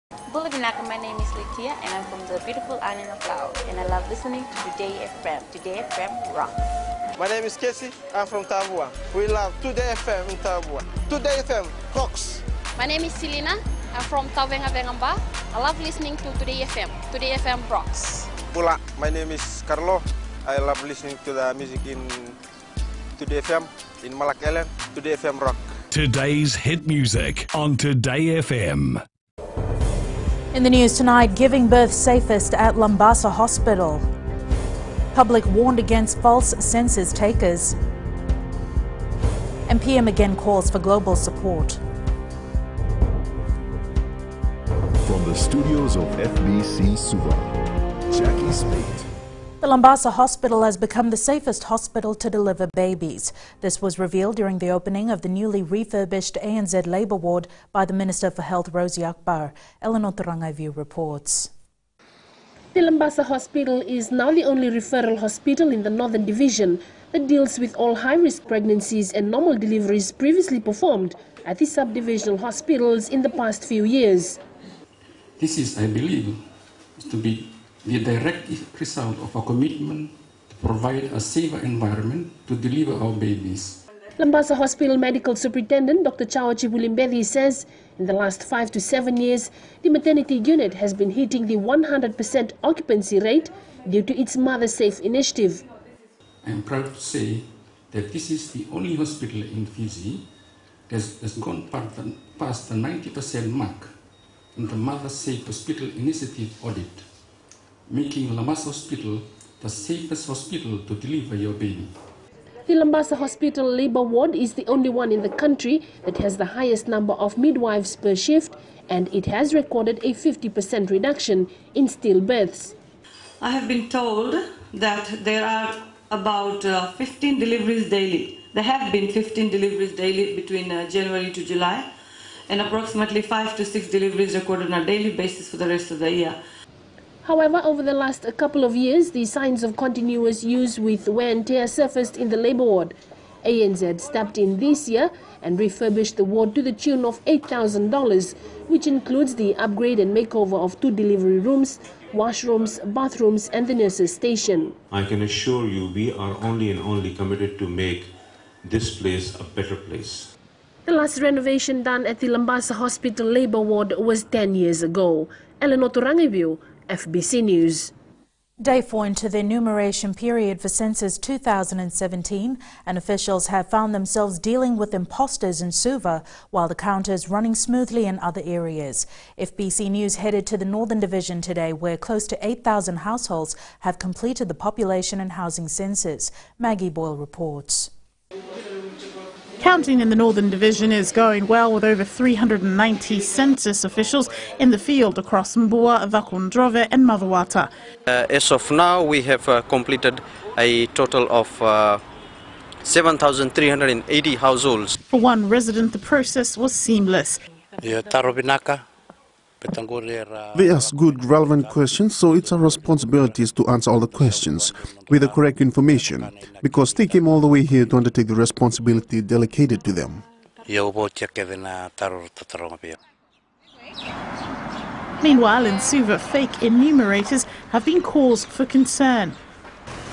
Bulavinaka, my name is Litia and I'm from the beautiful island of Laos and I love listening to Today FM. Today FM rock. My name is Casey, I'm from Tabua. We love Today FM in Tabua. Today FM rocks. My name is Selina, I'm from Tavenga Vengamba. I love listening to Today FM. Today FM rocks. Pula, my name is Carlo. I love listening to the music in Today FM, in Malak Island. Today FM rock. Today's hit music on Today FM. In the news tonight, giving birth safest at Lambasa Hospital. Public warned against false census takers. And PM again calls for global support. From the studios of FBC Suva, Jackie Spate. The Lambasa Hospital has become the safest hospital to deliver babies. This was revealed during the opening of the newly refurbished ANZ Labour Ward by the Minister for Health, Rosie Akbar. Eleanor Turangaivu reports. The Lambasa Hospital is now the only referral hospital in the Northern Division that deals with all high-risk pregnancies and normal deliveries previously performed at the sub-divisional hospitals in the past few years. This is, I believe, to be the direct result of our commitment to provide a safer environment to deliver our babies. Lambasa Hospital Medical Superintendent Dr. Chao Chibulimbedi says in the last 5 to 7 years, the maternity unit has been hitting the 100% occupancy rate due to its Mother Safe initiative. I am proud to say that this is the only hospital in Fiji that has gone past the 90% mark in the Mother Safe Hospital Initiative audit, making Lambasa Hospital the safest hospital to deliver your baby. The Lambasa Hospital Labour Ward is the only one in the country that has the highest number of midwives per shift, and it has recorded a 50% reduction in stillbirths. I have been told that there are about 15 deliveries daily. There have been 15 deliveries daily between January to July, and approximately 5 to 6 deliveries recorded on a daily basis for the rest of the year. However, over the last couple of years, the signs of continuous use with wear and tear surfaced in the labour ward. ANZ stepped in this year and refurbished the ward to the tune of $8,000, which includes the upgrade and makeover of 2 delivery rooms, washrooms, bathrooms and the nurses' station. I can assure you we are only committed to make this place a better place. The last renovation done at the Lambasa Hospital Labour Ward was 10 years ago. Eleanor Turangaivu, FBC News. Day 4 into the enumeration period for Census 2017, and officials have found themselves dealing with imposters in Suva while the count is running smoothly in other areas. FBC News headed to the Northern Division today, where close to 8,000 households have completed the population and housing census. Maggie Boyle reports. Counting in the Northern Division is going well, with over 390 census officials in the field across Mbua, Vakundrove and Mavawata. As of now, we have completed a total of 7,380 households. For one resident, the process was seamless. They ask good, relevant questions, so it's our responsibility to answer all the questions with the correct information, because they came all the way here to undertake the responsibility delegated to them. Meanwhile, in Suva, fake enumerators have been cause for concern.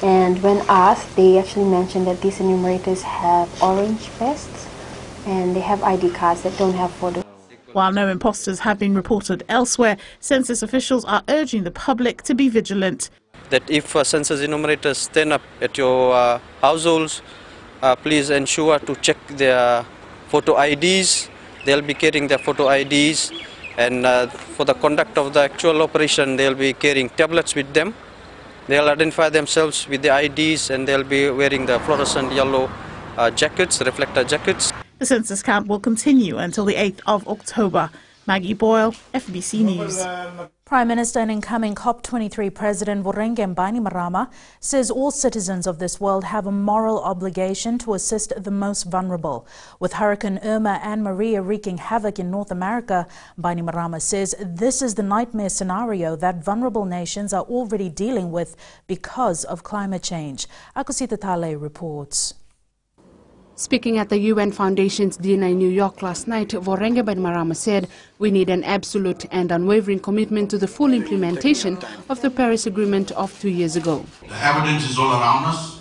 And when asked, they actually mentioned that these enumerators have orange vests and they have ID cards that don't have photos. While no imposters have been reported elsewhere, census officials are urging the public to be vigilant. That if census enumerators turn up at your households, please ensure to check their photo IDs. They'll be carrying their photo IDs, and for the conduct of the actual operation, they'll be carrying tablets with them. They'll identify themselves with the IDs, and they'll be wearing the fluorescent yellow jackets, reflector jackets. The census count will continue until the 8th of October. Maggie Boyle, FBC News. Prime Minister and incoming COP23 President Voreqe Bainimarama says all citizens of this world have a moral obligation to assist the most vulnerable. With Hurricane Irma and Maria wreaking havoc in North America, Bainimarama says this is the nightmare scenario that vulnerable nations are already dealing with because of climate change. Akosita Tale reports. Speaking at the UN Foundation's dinner in New York last night, Vorenge Bainimarama said, "We need an absolute and unwavering commitment to the full implementation of the Paris Agreement of 2 years ago." The evidence is all around us,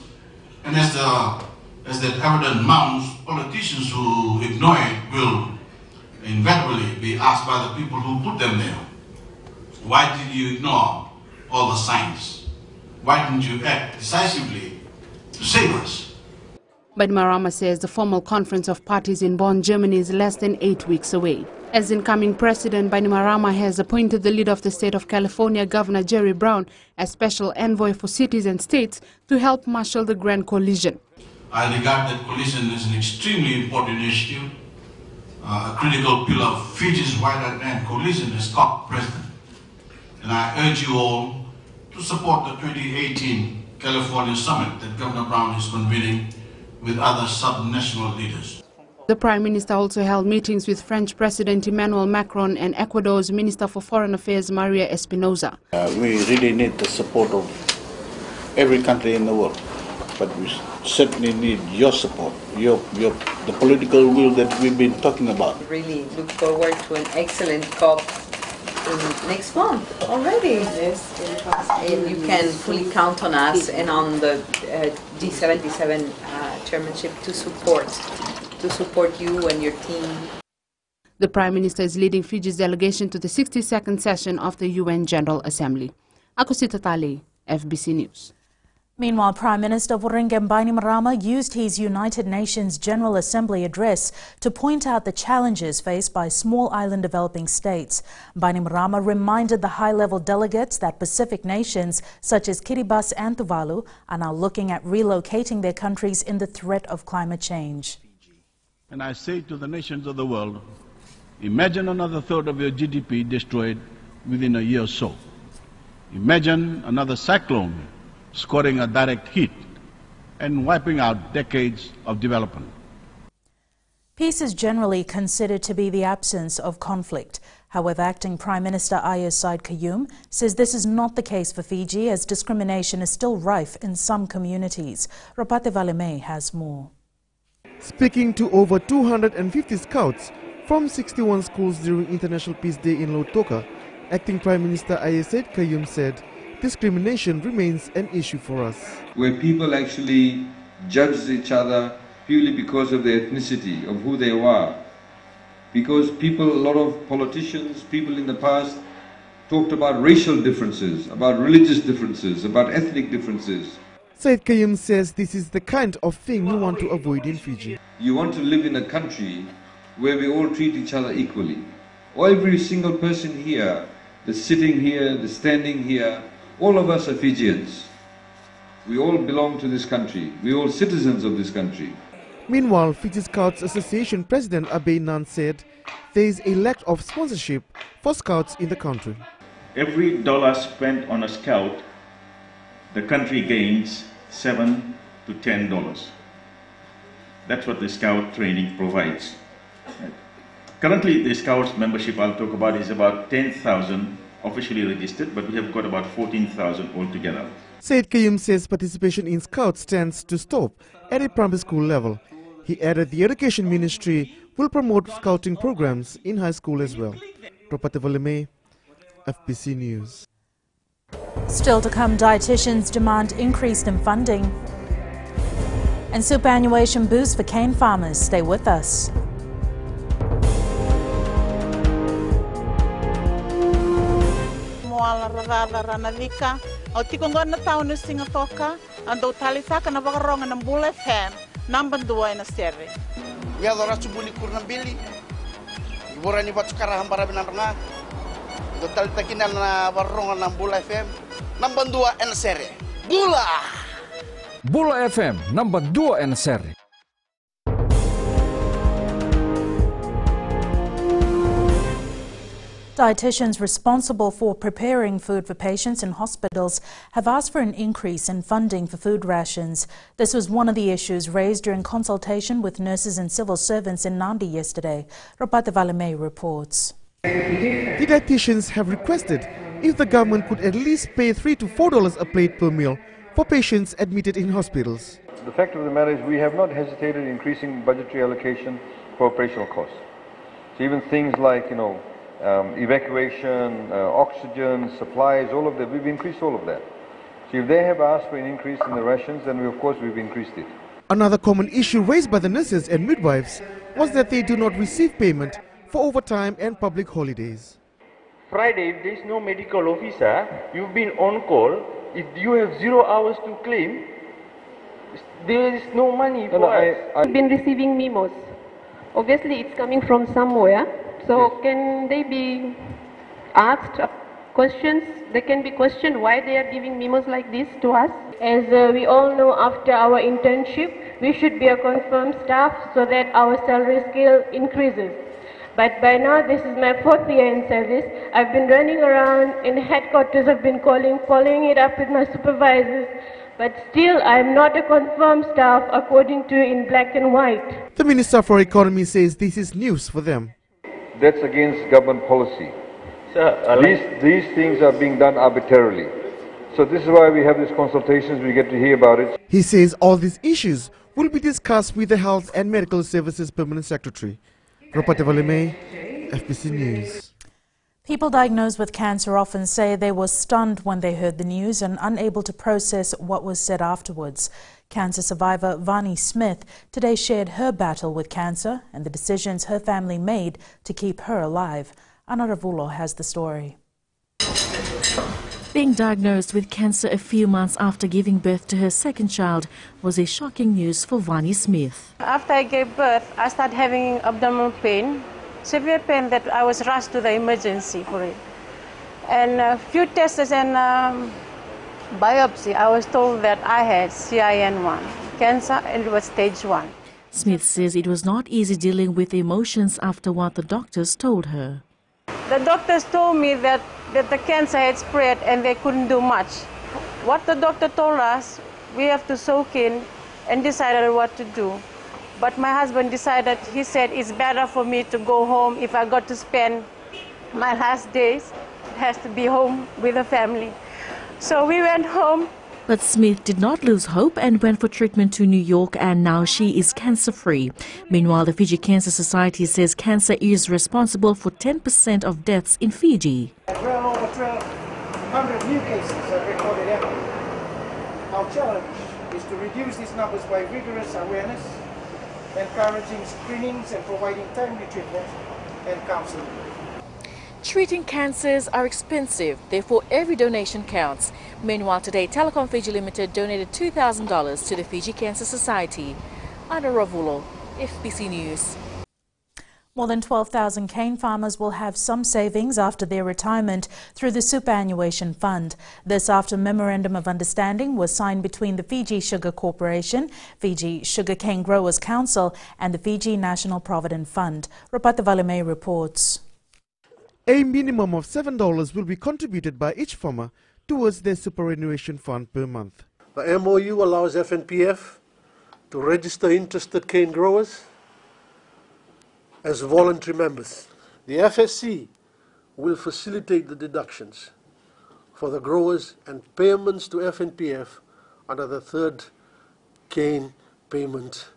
and as that evidence mounts, politicians who ignore it will inevitably be asked by the people who put them there, why did you ignore all the signs? Why didn't you act decisively to save us? Bainimarama says the formal conference of parties in Bonn, Germany is less than 8 weeks away. As incoming president, Bainimarama has appointed the leader of the state of California, Governor Jerry Brown, as special envoy for cities and states to help marshal the Grand Coalition. I regard that coalition as an extremely important initiative, a critical pillar of Fiji's wider Grand Coalition as COP president. And I urge you all to support the 2018 California Summit that Governor Brown is convening with other subnational leaders. The Prime Minister also held meetings with French President Emmanuel Macron and Ecuador's Minister for Foreign Affairs Maria Espinosa. We really need the support of every country in the world, but we certainly need your support, the political will that we've been talking about. Really look forward to an excellent COP next month already. Yes. And you can fully count on us and on the G77 chairmanship to support you and your team. The Prime Minister is leading Fiji's delegation to the 62nd session of the UN General Assembly. Ako si Tatali, FBC News. Meanwhile, Prime Minister Vorenge Bainimarama used his United Nations General Assembly address to point out the challenges faced by small island developing states. Bainimarama reminded the high-level delegates that Pacific nations such as Kiribati and Tuvalu are now looking at relocating their countries in the threat of climate change. And I say to the nations of the world, imagine another third of your GDP destroyed within a year or so. Imagine another cyclone scoring a direct hit and wiping out decades of development. Peace is generally considered to be the absence of conflict. However, Acting Prime Minister Ayaz Said Qayyum says this is not the case for Fiji, as discrimination is still rife in some communities. Ropate Valeme has more. Speaking to over 250 scouts from 61 schools during International Peace Day in Lautoka, Acting Prime Minister Ayaz Said Qayyum said discrimination remains an issue for us. Where people actually judge each other purely because of their ethnicity, of who they were. Because a lot of politicians, people in the past talked about racial differences, about religious differences, about ethnic differences. Said Qayyum says this is the kind of thing we want to avoid in Fiji. You want to live in a country where we all treat each other equally. Every single person here, the sitting here, the standing here, all of us are Fijians. We all belong to this country. We are all citizens of this country. Meanwhile, Fiji Scouts Association President Abe Nan said there is a lack of sponsorship for scouts in the country. Every dollar spent on a scout, the country gains $7 to $10. That's what the scout training provides. Currently, the scouts membership I'll talk about is about 10,000 officially registered, but we have got about 14,000 altogether. Said Qayyum says participation in Scouts stands to stop at a primary school level. He added the Education Ministry will promote scouting programs in high school as well. Ropate Valeme, FBC News. Still to come, dietitians demand increase in funding. And superannuation boost for cane farmers. Stay with us. Ranavika, o tikongon na tao na singatoka, ando talisaka na wakaronga ng Bull FM, number 2 na sere. Ya dora subuli kurna bili, ibora ni bat sekarang hambara binaranga, do talitakinan na wakaronga ng Bull FM, number 2 na sere. Bula! Bula FM, number 2 na sere. Dietitians responsible for preparing food for patients in hospitals have asked for an increase in funding for food rations. This was one of the issues raised during consultation with nurses and civil servants in Nadi yesterday. Ropate Valeme reports. The dietitians have requested if the government could at least pay $3 to $4 a plate per meal for patients admitted in hospitals. the fact of the matter is we have not hesitated in increasing budgetary allocation for operational costs. So even things like, evacuation, oxygen, supplies, all of that, we've increased all of that. So if they have asked for an increase in the rations, then we've increased it. Another common issue raised by the nurses and midwives was that they do not receive payment for overtime and public holidays. Friday, if there is no medical officer, you've been on call, if you have 0 hours to claim, there is no money for us. I've been receiving memos. Obviously, it's coming from somewhere. So can they be asked questions? They can be questioned why they are giving memos like this to us. As we all know, after our internship, we should be a confirmed staff so that our salary scale increases. But by now, this is my 4th year in service. I've been running around in headquarters, I've been following it up with my supervisors. But still, I'm not a confirmed staff according to in black and white. The Minister for Economy says this is news for them. That's against government policy. These things are being done arbitrarily. So this is why we have these consultations, we get to hear about it. He says all these issues will be discussed with the Health and Medical Services Permanent Secretary. Ropatevaleme, FBC News. People diagnosed with cancer often say they were stunned when they heard the news and unable to process what was said afterwards. Cancer survivor Vani Smith today shared her battle with cancer and the decisions her family made to keep her alive. Ana Ravulo has the story. Being diagnosed with cancer a few months after giving birth to her second child was a shocking news for Vani Smith. After I gave birth, I started having abdominal pain, severe pain that I was rushed to the emergency for it. And a few tests and biopsy, I was told that I had CIN1, cancer, and it was stage 1. Smith says it was not easy dealing with emotions after what the doctors told her. The doctors told me that the cancer had spread and they couldn't do much. What the doctor told us, we have to soak in and decided what to do. But my husband decided, he said, it's better for me to go home. If I got to spend my last days, it has to be home with the family. So we went home. But Smith did not lose hope and went for treatment to New York, and now she is cancer-free. Meanwhile, the Fiji Cancer Society says cancer is responsible for 10% of deaths in Fiji. Well over 1,200 new cases are recorded annually. Our challenge is to reduce these numbers by rigorous awareness, encouraging screenings and providing timely treatment and counseling. Treating cancers are expensive, therefore every donation counts. Meanwhile, today Telecom Fiji Limited donated $2,000 to the Fiji Cancer Society. Ana Ravulo, FBC News. More than 12,000 cane farmers will have some savings after their retirement through the Superannuation Fund. This after a Memorandum of Understanding was signed between the Fiji Sugar Corporation, Fiji Sugarcane Growers Council and the Fiji National Provident Fund. Ropatevaleme reports. A minimum of $7 will be contributed by each farmer towards their superannuation fund per month. The MOU allows FNPF to register interested cane growers as voluntary members. The FSC will facilitate the deductions for the growers and payments to FNPF under the third cane payment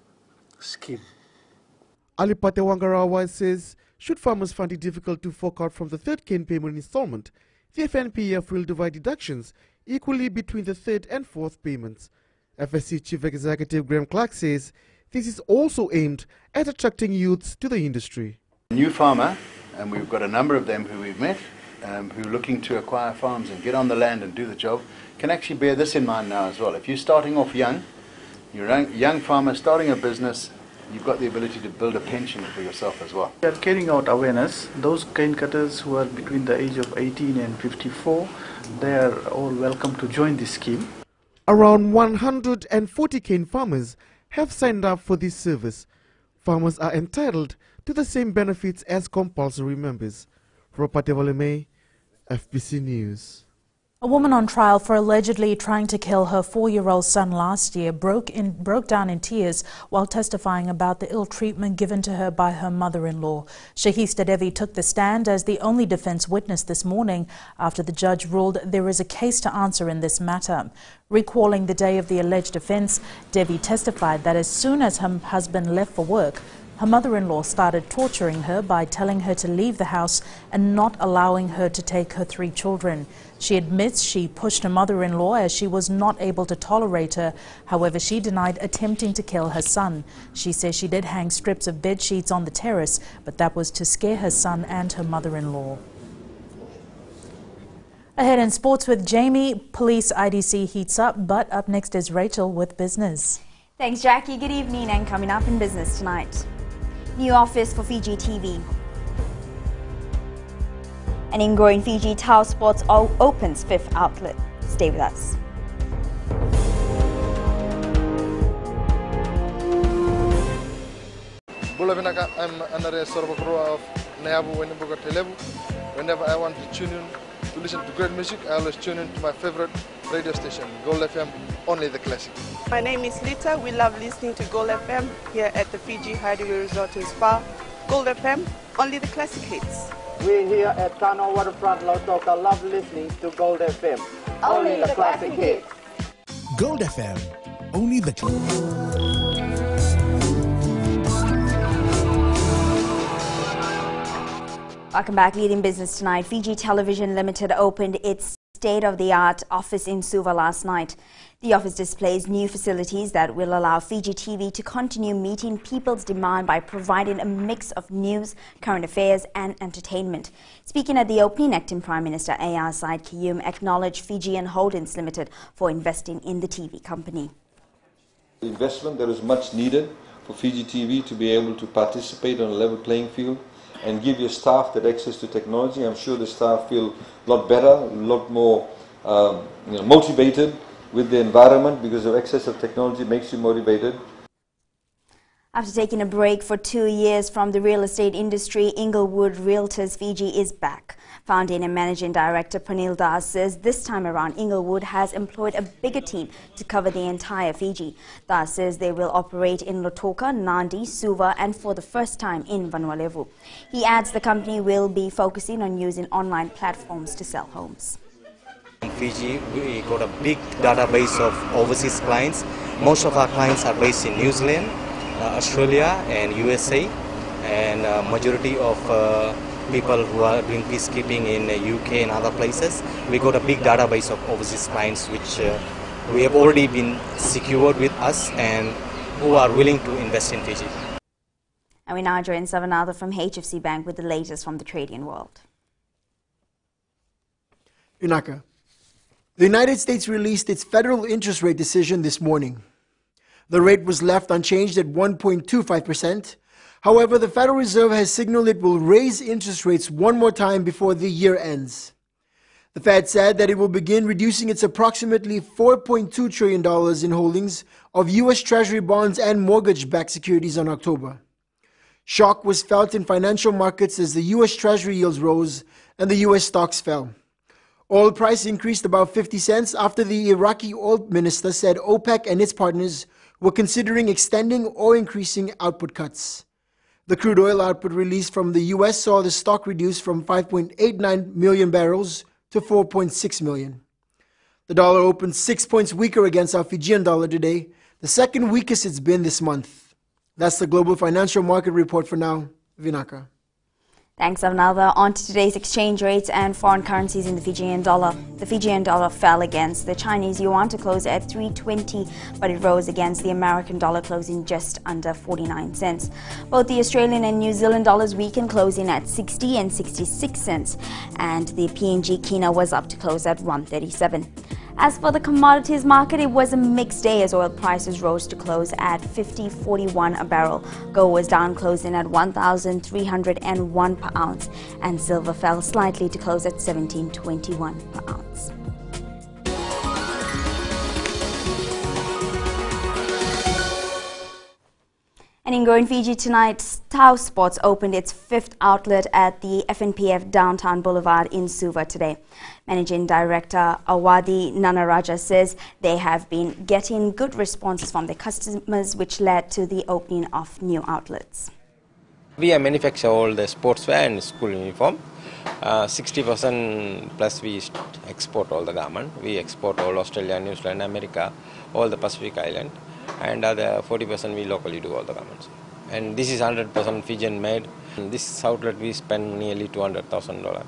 scheme. Alipate Wangarawa says should farmers find it difficult to fork out from the third cane payment installment, the FNPF will divide deductions equally between the third and fourth payments. FSC Chief Executive Graham Clark says this is also aimed at attracting youths to the industry. A new farmer, and we've got a number of them who we've met, who are looking to acquire farms and get on the land and do the job, can actually bear this in mind now as well. If you're starting off young, you're a young farmer starting a business, you've got the ability to build a pension for yourself as well. We are carrying out awareness. Those cane cutters who are between the age of 18 and 54, they are all welcome to join this scheme. Around 140 cane farmers have signed up for this service. Farmers are entitled to the same benefits as compulsory members. Ropatevaleme, FBC News. A woman on trial for allegedly trying to kill her 4-year-old son last year broke down in tears while testifying about the ill treatment given to her by her mother-in-law. Shahista Devi took the stand as the only defense witness this morning after the judge ruled there is a case to answer in this matter. Recalling the day of the alleged offence, Devi testified that as soon as her husband left for work, her mother-in-law started torturing her by telling her to leave the house and not allowing her to take her 3 children. She admits she pushed her mother-in-law as she was not able to tolerate her. However, she denied attempting to kill her son. She says she did hang strips of bed sheets on the terrace, but that was to scare her son and her mother-in-law. Ahead in sports with Jamie, police IDC heats up, but up next is Rachel with business. Thanks, Jackie. Good evening, and coming up in business tonight. New office for Fiji TV. An ingrowing Fiji Tau Sports opens 5th outlet. Stay with us. I'm Andrea Sorbakroa of Neabu Wenibuga Telebu. Whenever I want to tune in to listen to great music, I always tune in to my favorite radio station, Gold FM, only the classic. My name is Lita. We love listening to Gold FM here at the Fiji Hideaway Resort and Spa. Gold FM, only the classic hits. We here at Tano Waterfront Lautoka love listening to Gold FM, only the classic hits. Gold FM, only the Welcome back. Leading business tonight. Fiji Television Limited opened its state-of-the-art office in Suva last night. The office displays new facilities that will allow Fiji TV to continue meeting people's demand by providing a mix of news, current affairs and entertainment. Speaking at the opening, Acting Prime Minister A.R. Said Kiyum acknowledged Fijian Holdings Limited for investing in the TV company. Investment that is much needed for Fiji TV to be able to participate on a level playing field and give your staff that access to technology. I'm sure the staff feel a lot better, a lot more motivated with the environment because of access of technology makes you motivated. After taking a break for 2 years from the real estate industry, Inglewood Realtors Fiji is back. Founding and Managing Director Panil Das says this time around Inglewood has employed a bigger team to cover the entire Fiji. Das says they will operate in Lautoka, Nadi, Suva and for the first time in Vanuatu. He adds the company will be focusing on using online platforms to sell homes. In Fiji, we got a big database of overseas clients. Most of our clients are based in New Zealand, Australia and USA, and majority of people who are doing peacekeeping in the UK and other places. We got a big database of overseas clients which we have already been secured with us and who are willing to invest in Fiji. And we now join Savanatha from HFC Bank with the latest from the trading world. Inaka. The United States released its federal interest rate decision this morning. The rate was left unchanged at 1.25%. However, the Federal Reserve has signaled it will raise interest rates one more time before the year ends. The Fed said that it will begin reducing its approximately $4.2 trillion in holdings of U.S. Treasury bonds and mortgage-backed securities on October. Shock was felt in financial markets as the U.S. Treasury yields rose and the U.S. stocks fell. Oil price increased about 50 cents after the Iraqi oil minister said OPEC and its partners were considering extending or increasing output cuts. The crude oil output released from the U.S. saw the stock reduce from 5.89 million barrels to 4.6 million. The dollar opened 6 points weaker against our Fijian dollar today, the second weakest it's been this month. That's the global financial market report for now. Vinaka. Thanks, Avnalva. On to today's exchange rates and foreign currencies in the Fijian dollar. The Fijian dollar fell against the Chinese yuan to close at 3.20, but it rose against the American dollar, closing just under 49 cents. Both the Australian and New Zealand dollars weakened, closing at 60 and 66 cents, and the PNG Kina was up to close at 137. As for the commodities market, it was a mixed day as oil prices rose to close at $50.41 a barrel. Gold was down, closing at $1,301 per ounce, and silver fell slightly to close at $17.21 per ounce. And in Growing Fiji tonight, Tau Sports opened its 5th outlet at the FNPF Downtown Boulevard in Suva today. Managing Director Awadi Nanaraja says they have been getting good responses from their customers, which led to the opening of new outlets. We manufacture all the sportswear and school uniform. 60% plus we export all the garment. We export all Australia, New Zealand, America, all the Pacific Island. And other 40% we locally do all the garments. And this is 100% Fijian made. In this outlet we spend nearly $200,000.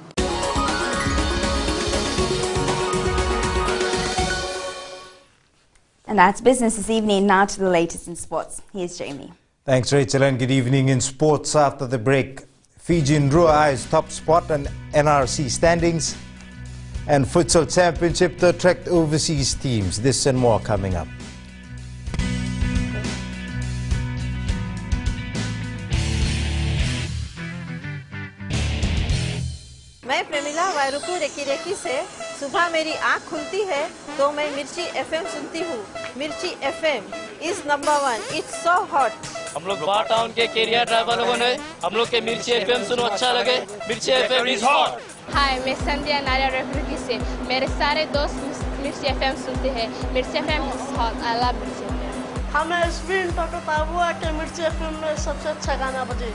And that's business this evening. Now to the latest in sports. Here's Jamie. Thanks, Rachel, and good evening. In sports after the break, Fijian Drua eyes top spot on NRC standings, and Futsal Championship to attract overseas teams. This and more coming up. मैं Premila वायरुकू recce recce से सुबह मेरी आँख खुलती है तो मैं मिर्ची एफएम सुनती हूँ। मिर्ची FM is number 1। It's so hot. हम लोग बार टाउन के कैरियर ड्राइवर लोगों ने हम लोग के मिर्ची एफएम सुनो अच्छा लगे। मिर्ची एफएम इज हॉट। हाय, मैं संध्या नारिया रेफरी से मेरे सारे दोस्त मिर्ची एफएम सुनते हैं। मिर्ची FM is hot. I love मिर्ची एफएम। हमें स्पिन टोटो पाबुआ के मिर्ची एफएम में सबसे अच्छा गाना बजे।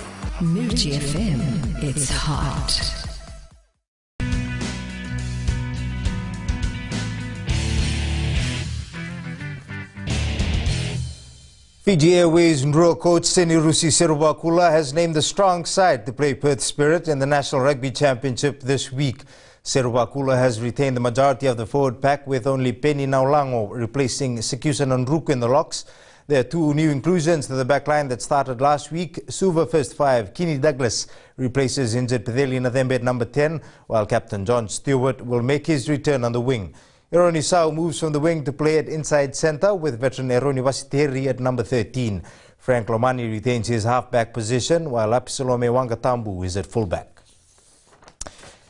मिर्ची FM it's hot. Fiji Airways Ndrua coach Senirusi Serubakula has named the strong side to play Perth Spirit in the National Rugby Championship this week. Serubakula has retained the majority of the forward pack with only Penny Naulango replacing Sekusa Nonruku in the locks. There are two new inclusions to the backline that started last week. Suva first five, Kenny Douglas replaces injured Pitheli Nathembe at number 10, while Captain John Stewart will make his return on the wing. Eroni Sau moves from the wing to play at inside centre with veteran Eroni Wasiteri at number 13. Frank Lomani retains his half-back position while Apisalome Wangatambu is at full-back.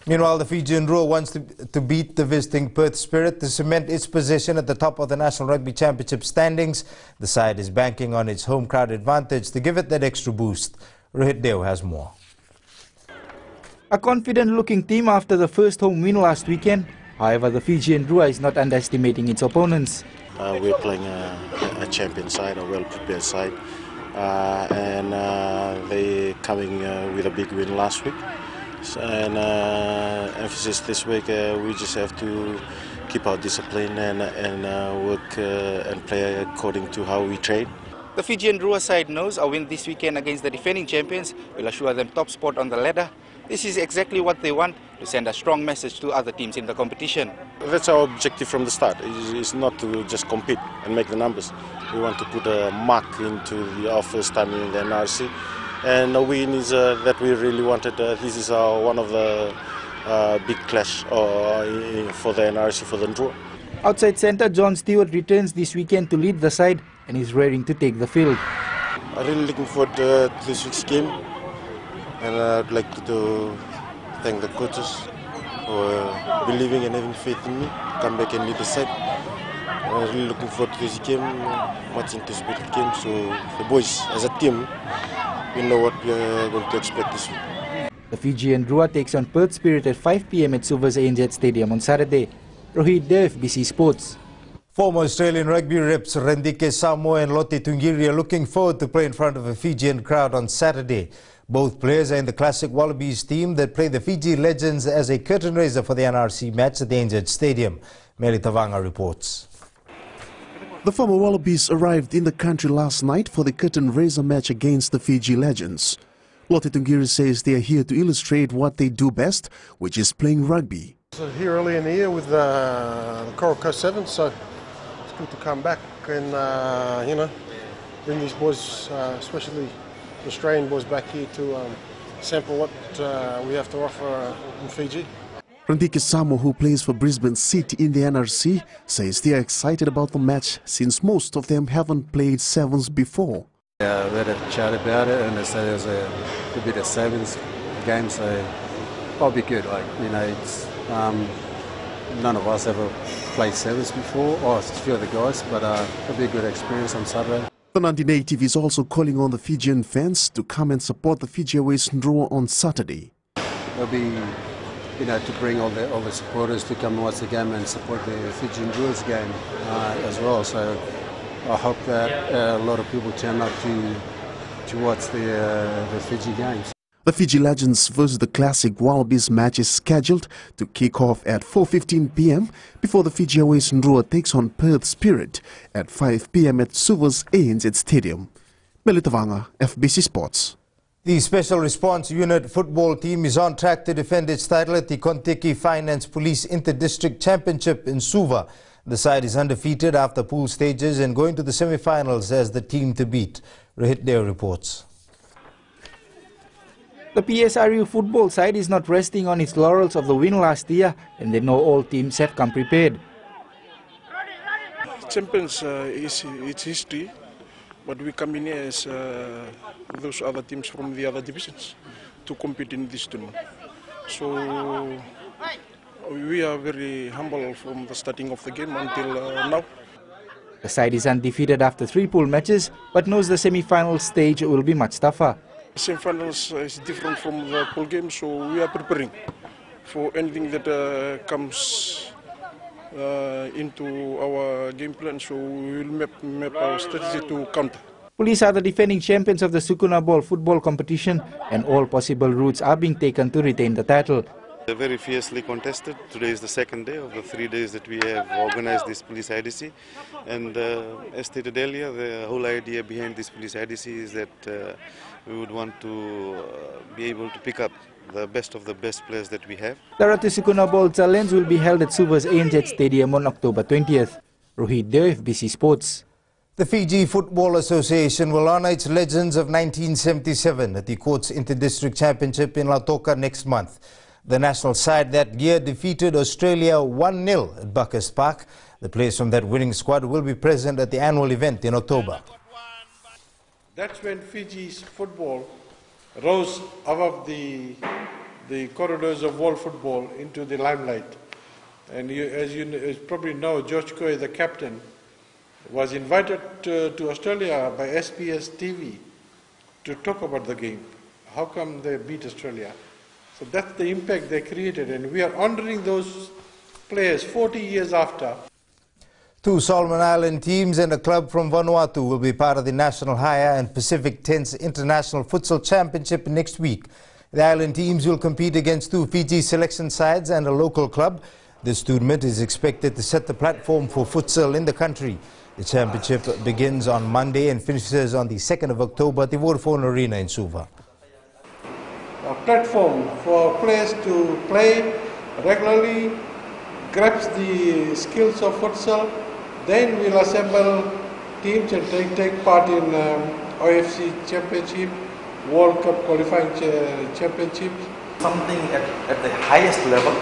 Meanwhile, the Fijian Drua wants to beat the visiting Perth Spirit to cement its position at the top of the National Rugby Championship standings. The side is banking on its home crowd advantage to give it that extra boost. Rohit Deo has more. A confident-looking team after the first home win last weekend. However, the Fijian Drua is not underestimating its opponents. We're playing a champion side, a well-prepared side, and they're coming with a big win last week. And emphasis this week, we just have to keep our discipline and work and play according to how we train. The Fijian Drua side knows a win this weekend against the defending champions will assure them top spot on the ladder. This is exactly what they want, to send a strong message to other teams in the competition. That's our objective from the start. It's not to just compete and make the numbers. We want to put a mark into our first time in the NRC. And a win is that we really wanted. This is one of the big clash for the NRC, for the Drua. Outside centre, John Stewart returns this weekend to lead the side and is raring to take the field. I'm really looking forward to this week's game. And I'd like to thank the coaches for believing and having faith in me, come back and lead the side. I'm really looking forward to this game, much anticipated game. So the boys, as a team, we know what we are going to expect this week. The Fijian Drua takes on Perth Spirit at 5 p.m. at Suva's ANZ Stadium on Saturday. Rohit Deo, FBC Sports. Former Australian rugby reps Rendike Samoa and Lote Tungiri are looking forward to play in front of a Fijian crowd on Saturday. Both players are in the classic Wallabies team that play the Fiji Legends as a curtain raiser for the NRC match at the ANZ Stadium. Meli Tavanga reports. The former Wallabies arrived in the country last night for the curtain raiser match against the Fiji Legends. Lote Tungiri says they are here to illustrate what they do best, which is playing rugby. So here early in the year with the Coral Coast Sevens, so it's good to come back and bring these boys, especially Australian boys, back here to sample what we have to offer in Fiji. Rendike Samoa, who plays for Brisbane City in the NRC, says they are excited about the match since most of them haven't played sevens before. We had a chat about it and they said there was a bit of sevens game, so I'll be good. It's, none of us ever played sevens before, a few of the guys, but it'll be a good experience on Saturday. The Nandi native is also calling on the Fijian fans to come and support the Fiji Airways draw on Saturday. There'll be, to bring all the supporters to come watch the game and support the Fijian Drill's game as well. So I hope that a lot of people turn up to watch the Fiji games. The Fiji Legends versus the Classic Wallabies match is scheduled to kick off at 4:15 p.m. before the Fiji Airways Ndrua takes on Perth Spirit at 5 p.m. at Suva's ANZ Stadium. Melitavanga, FBC Sports. The Special Response Unit football team is on track to defend its title at the Kontiki Finance Police Inter-District Championship in Suva. The side is undefeated after pool stages and going to the semi-finals as the team to beat. Rohit Deo reports. The PSRU football side is not resting on its laurels of the win last year, and they know all teams have come prepared. Champions is its history, but we come in here as those other teams from the other divisions to compete in this tournament. So we are very humble from the starting of the game until now. The side is undefeated after 3 pool matches, but knows the semi-final stage will be much tougher. Semi-finals is different from the pool game, so we are preparing for anything that comes into our game plan, so we will map our strategy to counter. Police are the defending champions of the Sukuna Ball football competition, and all possible routes are being taken to retain the title. They're very fiercely contested. Today is the second day of the 3 days that we have organized this police IDC. And as stated earlier, the whole idea behind this police IDC is that we would want to be able to pick up the best of the best players that we have. The Ratu Sukuna Ball Challenge will be held at Suva's ANZ Stadium on October 20th. Rohit Deo, FBC Sports. The Fiji Football Association will honour its legends of 1977 at the Courts Inter-District Championship in Lautoka next month. The national side that year defeated Australia 1-0 at Buckhurst Park. The players from that winning squad will be present at the annual event in October. That's when Fiji's football rose above the corridors of world football into the limelight. And as you probably know, George Coy, the captain, was invited to Australia by SBS TV to talk about the game. How come they beat Australia? So that's the impact they created, and we are honouring those players 40 years after. 2 Solomon Island teams and a club from Vanuatu will be part of the National Higher and Pacific Tense International Futsal Championship next week. The island teams will compete against 2 Fiji selection sides and a local club. This tournament is expected to set the platform for futsal in the country. The championship begins on Monday and finishes on the 2nd of October at the Vodafone Arena in Suva. A platform for players to play regularly, grasp the skills of futsal, then we'll assemble teams and take part in OFC Championship, World Cup qualifying championships. Something at the highest level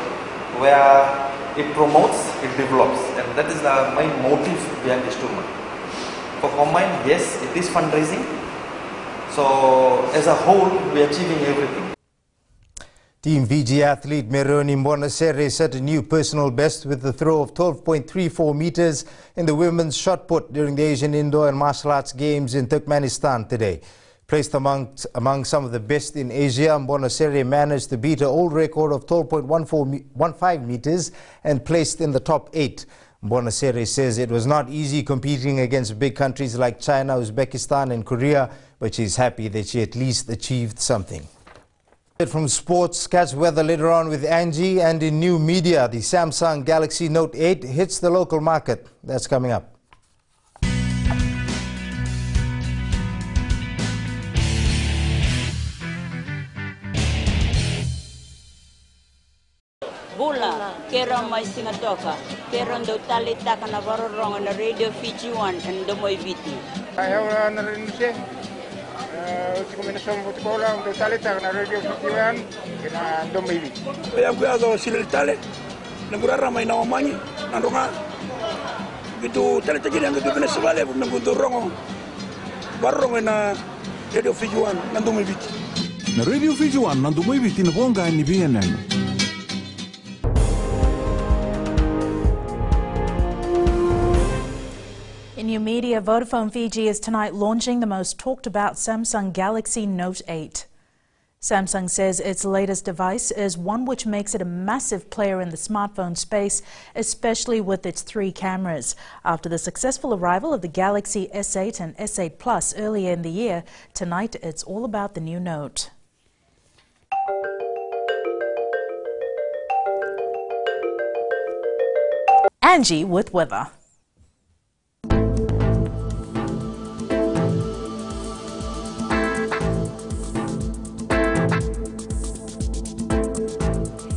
where it promotes, it develops, and that is the main motive behind this tournament. For Combine, yes, it is fundraising. So as a whole, we are achieving everything. Team Fiji athlete Meroni Mbonasere set a new personal best with a throw of 12.34 meters in the women's shot put during the Asian Indoor and Martial Arts Games in Turkmenistan today. Placed among some of the best in Asia, Mbonasere managed to beat her old record of 12.15 meters and placed in the top 8. Mbonasere says it was not easy competing against big countries like China, Uzbekistan and Korea, but she's happy that she at least achieved something. From sports, catch weather later on with Angie, and in new media, the Samsung Galaxy Note 8 hits the local market. That's coming up. Bula, kera mai singatoka, kera ndo talita kana varorong na Radio Fiji 1 and Domoy Viti. Ayaw na rin siya. Si kombinasyon mo sekolah untuk talita na Radio Fiji 1 kena Domoy Viti. Ayaw ko agaw sila tale, nagurara may nawamanyi, nandunga. Gitu talita gini ang gagawin na sabali, nagudurong barong na Radio Fiji 1 na Domoy Viti. Na Radio Fiji 1 na Domoy Viti na bonga ni BNN. In new media, Vodafone Fiji is tonight launching the most talked about Samsung Galaxy Note 8. Samsung says its latest device is one which makes it a massive player in the smartphone space, especially with its 3 cameras. After the successful arrival of the Galaxy S8 and S8 Plus earlier in the year, tonight it's all about the new Note. Angie with weather.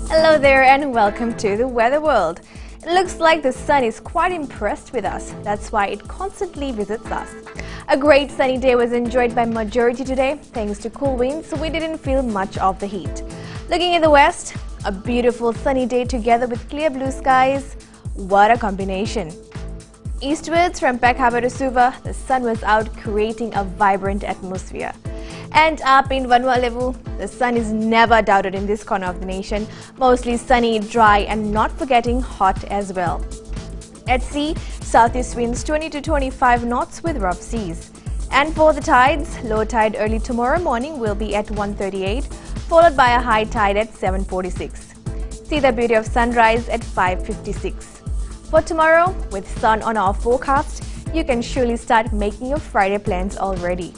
Hello there and welcome to the Weather World. It looks like the sun is quite impressed with us. That's why it constantly visits us. A great sunny day was enjoyed by majority today. Thanks to cool winds, we didn't feel much of the heat. Looking in the west, a beautiful sunny day together with clear blue skies. What a combination. Eastwards from Peck Harbour to Suva, the sun was out creating a vibrant atmosphere. And up in Vanuatu, the sun is never doubted in this corner of the nation. Mostly sunny, dry and not forgetting hot as well. At sea, southeast winds 20 to 25 knots with rough seas. And for the tides, low tide early tomorrow morning will be at 1:38, followed by a high tide at 7:46. See the beauty of sunrise at 5:56. For tomorrow, with sun on our forecast, you can surely start making your Friday plans already.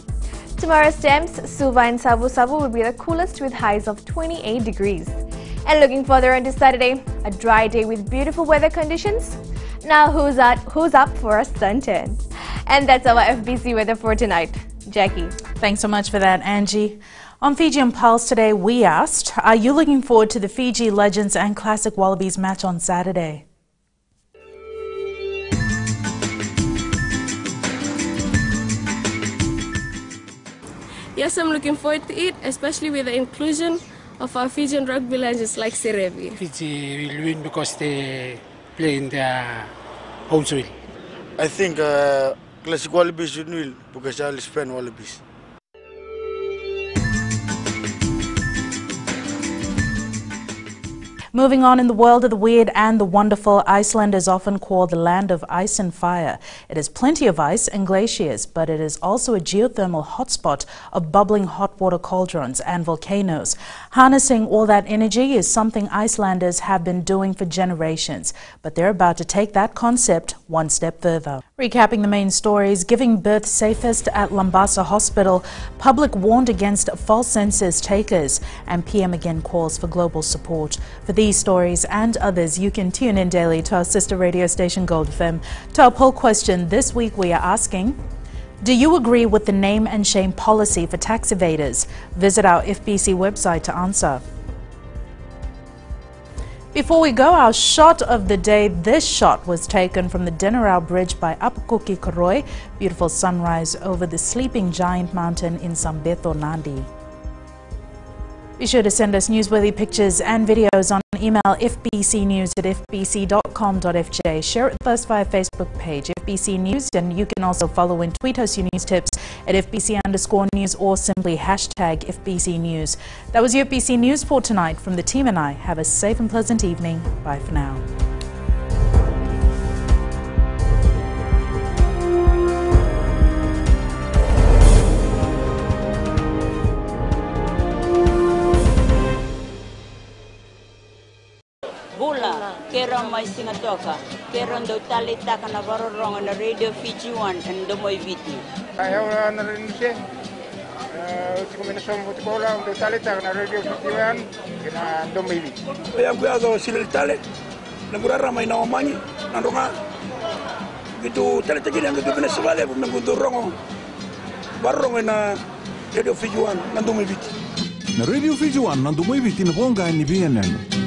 Tomorrow's temps, Suva and Savu Savu will be the coolest with highs of 28 degrees. And looking further into Saturday, a dry day with beautiful weather conditions. Now who's up for a suntan? And that's our FBC weather for tonight. Jackie. Thanks so much for that, Angie. On Fijian Pulse today, we asked, are you looking forward to the Fiji Legends and Classic Wallabies match on Saturday? Yes, I'm looking forward to it, especially with the inclusion of our Fijian rugby legends like Serevi. Fiji will win because they play in their home soil. I think Classic Wallabies should win because I'll spend Wallabies. Moving on, in the world of the weird and the wonderful, Iceland is often called the land of ice and fire. It has plenty of ice and glaciers, but it is also a geothermal hotspot of bubbling hot water cauldrons and volcanoes. Harnessing all that energy is something Icelanders have been doing for generations, but they're about to take that concept one step further. Recapping the main stories, giving birth safest at Lambasa Hospital, public warned against false census takers, and PM again calls for global support. For these stories and others, you can tune in daily to our sister radio station Gold FM. To our poll question this week, we are asking, do you agree with the name and shame policy for tax evaders? Visit our FBC website to answer. Before we go, our shot of the day. This shot was taken from the Denarau Bridge by Apakuki Koroi. Beautiful sunrise over the sleeping giant mountain in Sambeto, Nadi. Be sure to send us newsworthy pictures and videos on email fbcnews@fbc.com.fj. Share it with us via Facebook page FBC News, and you can also follow and tweet us your news tips at FBC_news or simply hashtag FBC News. That was your FBC News for tonight. From the team and I, have a safe and pleasant evening. Bye for now. Bula, kera mai singatoka, kera ndo tali taka na varorong na Radio Fiji 1 and Domoy Viti. Ayaw na rin siya. Kung minasong butikola, ndo tali taka na Radio Fiji 1 and Domoy Viti. Kaya kuyaga sila tali, naguraramay na omanyi, nandunga. Gitu tali tagi yang gitu benes sebalik, nagudurong, barong na Radio Fiji 1 and Domoy Viti. Na Radio Fiji 1 and Domoy Viti na bonga ni BNN.